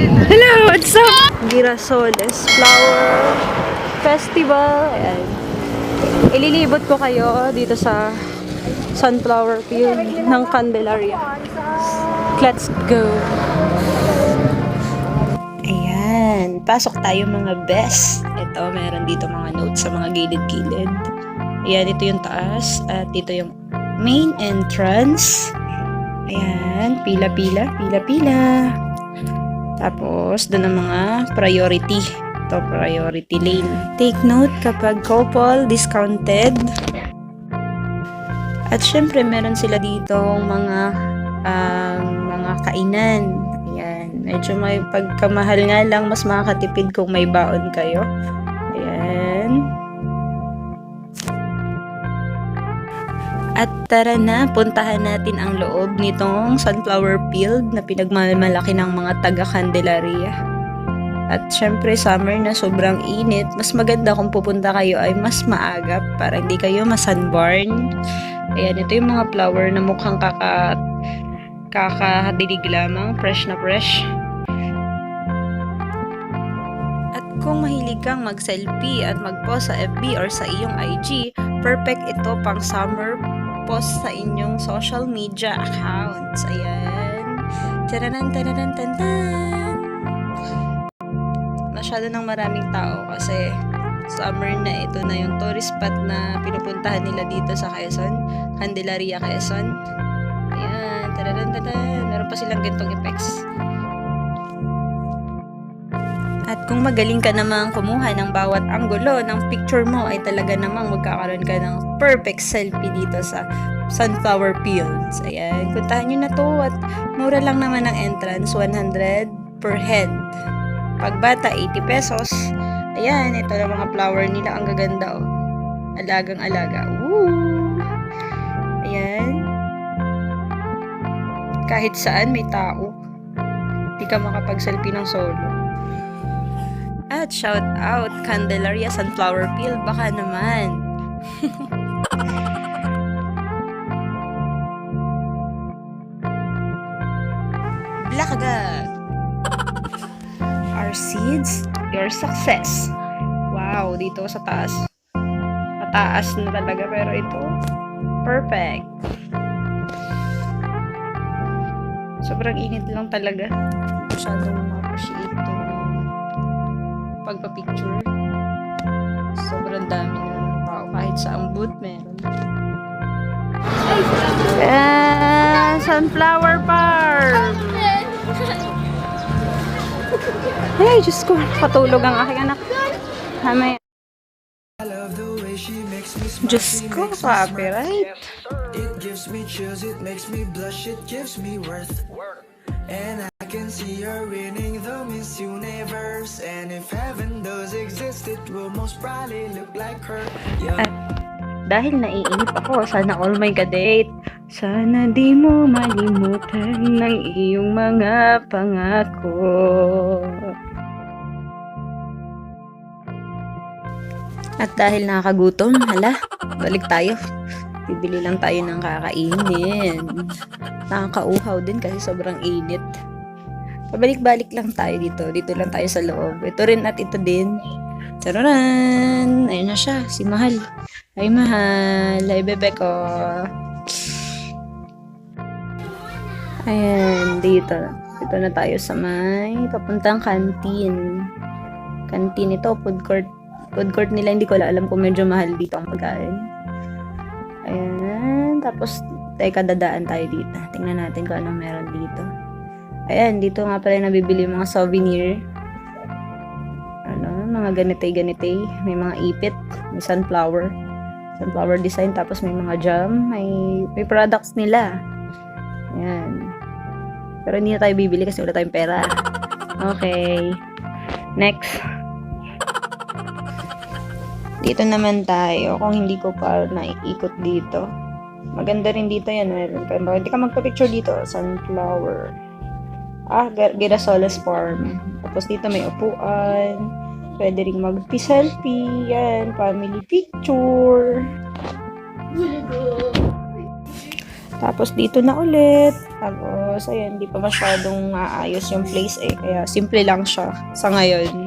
Hello, what's up? Girasoles Flower Festival. Ayan. Ililibot ko kayo dito sa sunflower field ng Candelaria. Let's go! Ayan. Pasok tayo mga best. Ito, meron dito mga notes sa mga gilid-gilid. Ayan, ito yung taas. At dito yung main entrance. Ayan. Pila-pila. Pila-pila. Tapos, doon ang mga priority. Ito, priority lane. Take note kapag couple, discounted. At syempre, meron sila dito mga kainan. Ayan. Medyo may pagkamahal nga lang, mas makakatipid kung may baon kayo. Ayan. At tara na, puntahan natin ang loob nitong sunflower field na pinagmamalaki ng mga taga-Candelaria. At syempre, summer na sobrang init. Mas maganda kung pupunta kayo ay mas maaga para hindi kayo masunburn. Ayan, ito yung mga flower na mukhang kakadilig lamang. Fresh na fresh. At kung mahilig kang mag-selfie at mag-post sa FB or sa iyong IG, perfect ito pang summer post sa inyong social media accounts. Ayan. Taranan, taranan, tantan. Masyado ng maraming tao kasi summer na. Ito na yung tourist spot na pinupuntahan nila dito sa Quezon. Candelaria, Quezon. Ayan. Taranan, taranan. Meron pa silang gantong effects. At kung magaling ka namang kumuha ng bawat anggulo ng picture mo, ay talaga namang magkakaroon ka ng perfect selfie dito sa sunflower fields. Ayan, puntahan nyo na to at mura lang naman ang entrance, 100 per head. Pag bata, 80 pesos. Ayan, ito na mga flower nila, ang gaganda oh. Alagang-alaga. Woo! Ayan. Kahit saan may tao. Hindi ka makapag-selfie ng solo. At shout out Candelaria Sunflower Field, baka naman. Black agad. Our seeds, your success. Wow, dito sa taas. Mataas na talaga pero ito, perfect. Sobrang init lang talaga. Masyadong ma-appreciate ito. Pagpa-picture. Sobrang dami ng tao. Kahit sa ang booth meron. Sunflower Farm! Ay, Diyos ko. Patulog ang aking anak. Mamaya. Diyos ko, copyright. It gives me chills, it makes me blush, it gives me worth. And I can see her winning the Miss Universe. And if heaven does exist, it will most probably look like her. At dahil naiinip ako, sana all my ka-date. Sana di mo malimutan ng iyong mga pangako. At dahil nakakagutom, hala, balik tayo. Bibili lang tayo ng kakainin. Nakakauhaw din kasi sobrang init. Pabalik-balik lang tayo dito. Dito lang tayo sa loob. Ito rin at ito din. Tararan! Ayun na siya, si Mahal. Ay, Mahal. Ay, bebe ko. Ayan, dito. Dito na tayo sa may papuntang canteen. Canteen ito, food court. Food court nila, hindi ko alam kung medyo mahal dito ang pagkain. Ayan. Tapos, dadaan tayo dito. Tingnan natin kung anong meron dito. Ayan, dito nga pala nabibili mga souvenir. Ano, mga ganitay-ganitay. May mga ipit. May sunflower. Sunflower design. Tapos may mga jam. May products nila. Ayan. Pero hindi na tayo bibili kasi wala tayong pera. Okay. Next. Dito naman tayo. Kung hindi ko pa naiikot dito. Maganda rin dito yan. Meron pa. Hindi ka magpa-picture dito. Sunflower. Girasoles Farm. Tapos dito may upuan. Pwede rin mag-selfie. Yan. Family picture. Tapos dito na ulit. Tapos, ayan, hindi pa masyadong maayos yung place eh. Kaya simple lang siya sa ngayon.